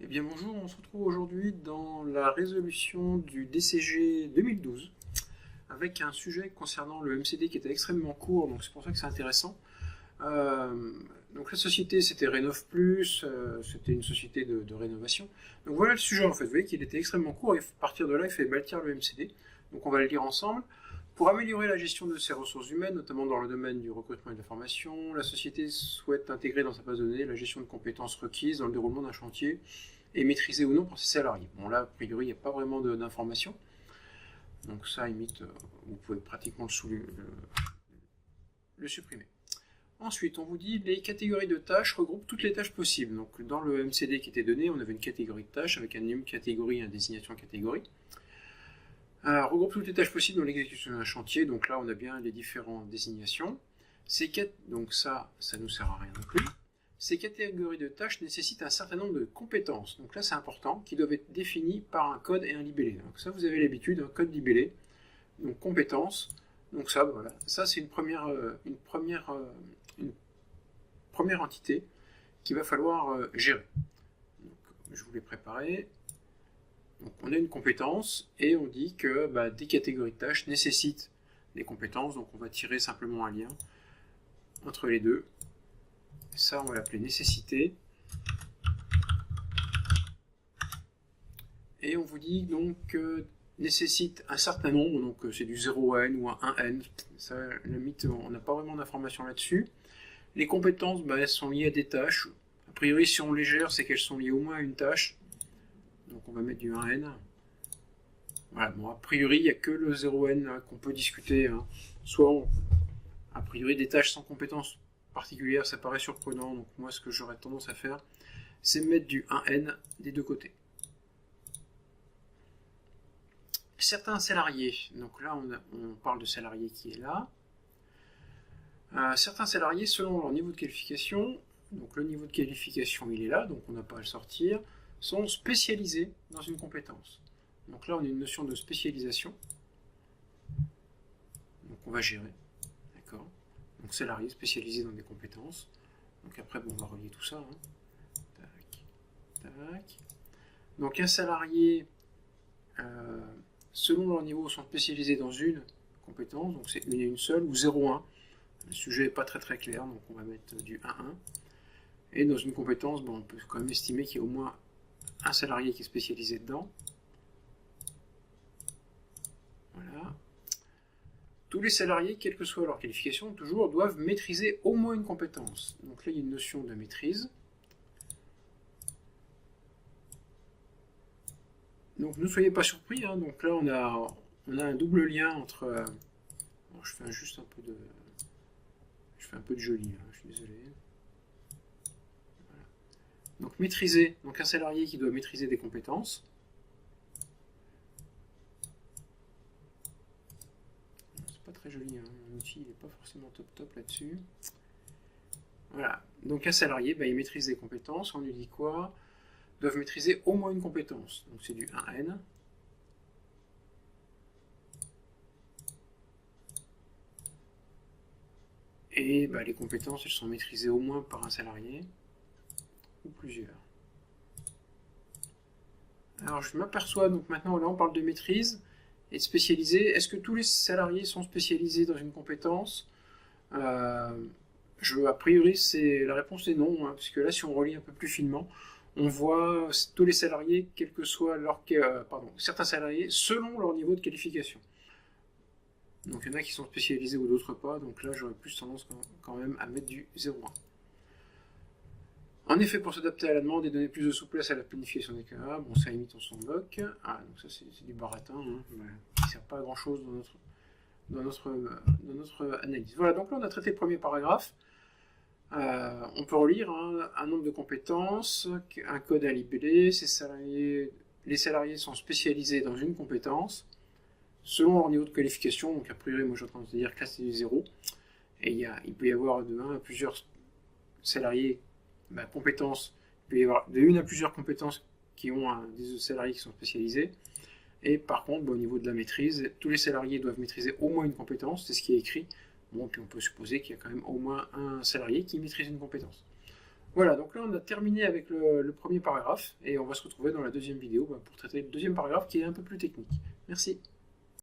Eh bien bonjour, on se retrouve aujourd'hui dans la résolution du DCG 2012 avec un sujet concernant le MCD qui était extrêmement court, donc c'est pour ça que c'est intéressant. Donc la société c'était Rénov+, c'était une société de rénovation. Donc voilà le sujet en fait, vous voyez qu'il était extrêmement court et à partir de là il fait bâtir le MCD. Donc on va le lire ensemble. Pour améliorer la gestion de ses ressources humaines, notamment dans le domaine du recrutement et de la formation, la société souhaite intégrer dans sa base de données la gestion de compétences requises dans le déroulement d'un chantier et maîtriser ou non pour ses salariés. Bon là, a priori, il n'y a pas vraiment d'informations. Donc ça, limite, vous pouvez pratiquement le supprimer. Ensuite, on vous dit les catégories de tâches regroupent toutes les tâches possibles. Donc dans le MCD qui était donné, on avait une catégorie de tâches avec un numéro catégorie, une désignation catégorie. Regroupe toutes les tâches possibles dans l'exécution d'un chantier. Donc là, on a bien les différentes désignations. Donc ça nous sert à rien non plus. Ces catégories de tâches nécessitent un certain nombre de compétences. Donc là, c'est important, qui doivent être définies par un code et un libellé. Donc ça, vous avez l'habitude, un code libellé. Donc compétences. Donc ça, voilà. Ça, c'est une première entité qu'il va falloir gérer. Donc, je vous l'ai préparé. Donc on a une compétence et on dit que des catégories de tâches nécessitent des compétences. Donc on va tirer simplement un lien entre les deux. Ça, on va l'appeler nécessité. Et on vous dit donc nécessite un certain nombre, donc c'est du 0n ou un 1n. Ça, à la limite, on n'a pas vraiment d'informations là-dessus. Les compétences, elles sont liées à des tâches. A priori, si on les gère, c'est qu'elles sont liées au moins à une tâche. Donc on va mettre du 1n. Voilà, bon, a priori, il n'y a que le 0n qu'on peut discuter. Soit, a priori, des tâches sans compétences particulière, ça paraît surprenant, donc moi ce que j'aurais tendance à faire, c'est mettre du 1n des deux côtés. Certains salariés, donc là on parle de salariés qui est là. Certains salariés, selon leur niveau de qualification, donc le niveau de qualification il est là, donc on n'a pas à le sortir, sont spécialisés dans une compétence. Donc là on a une notion de spécialisation, donc on va gérer, d'accord. Donc salarié spécialisé dans des compétences. Donc après, on va relier tout ça. Tac, tac. Donc un salarié, selon leur niveau, sont spécialisés dans une compétence. Donc c'est une seule ou 0,1. Le sujet n'est pas très clair, donc on va mettre du 1,1. Et dans une compétence, on peut quand même estimer qu'il y a au moins un salarié qui est spécialisé dedans. Voilà. Tous les salariés, quelle que soit leur qualification, toujours doivent maîtriser au moins une compétence. Donc là, il y a une notion de maîtrise. Donc ne soyez pas surpris, donc là on a un double lien entre... Bon, je fais juste un peu de... Je fais un peu de joli, je suis désolé. Voilà. Donc maîtriser, donc un salarié qui doit maîtriser des compétences. Pas très joli, mon outil n'est pas forcément top là-dessus. Voilà, donc un salarié, il maîtrise des compétences, on lui dit quoi? Doivent maîtriser au moins une compétence, donc c'est du 1n. Et les compétences, elles sont maîtrisées au moins par un salarié, ou plusieurs. Alors je m'aperçois, donc maintenant là on parle de maîtrise, et de spécialiser. Est-ce que tous les salariés sont spécialisés dans une compétence? A priori, la réponse est non, puisque là, si on relie un peu plus finement, on voit tous les salariés, quel que soit certains salariés, selon leur niveau de qualification. Donc il y en a qui sont spécialisés ou d'autres pas, donc là, j'aurais plus tendance quand même à mettre du 0,1. En effet, pour s'adapter à la demande et donner plus de souplesse à la planification des cas, ça limite, on s'en moque. Donc ça c'est du baratin, qui ne sert pas à grand chose dans notre analyse. Voilà, donc là on a traité le premier paragraphe. On peut relire un nombre de compétences, un code à libeller, les salariés sont spécialisés dans une compétence, selon leur niveau de qualification, donc a priori, moi j'ai tendance à dire que là c'est du 0, et il peut y avoir de 1 à plusieurs salariés compétences, il peut y avoir de 1 à plusieurs compétences qui ont des salariés qui sont spécialisés, et par contre, au niveau de la maîtrise, tous les salariés doivent maîtriser au moins une compétence, c'est ce qui est écrit. Bon, puis on peut supposer qu'il y a quand même au moins un salarié qui maîtrise une compétence. Voilà, donc là on a terminé avec le premier paragraphe et on va se retrouver dans la deuxième vidéo pour traiter le deuxième paragraphe qui est un peu plus technique. Merci.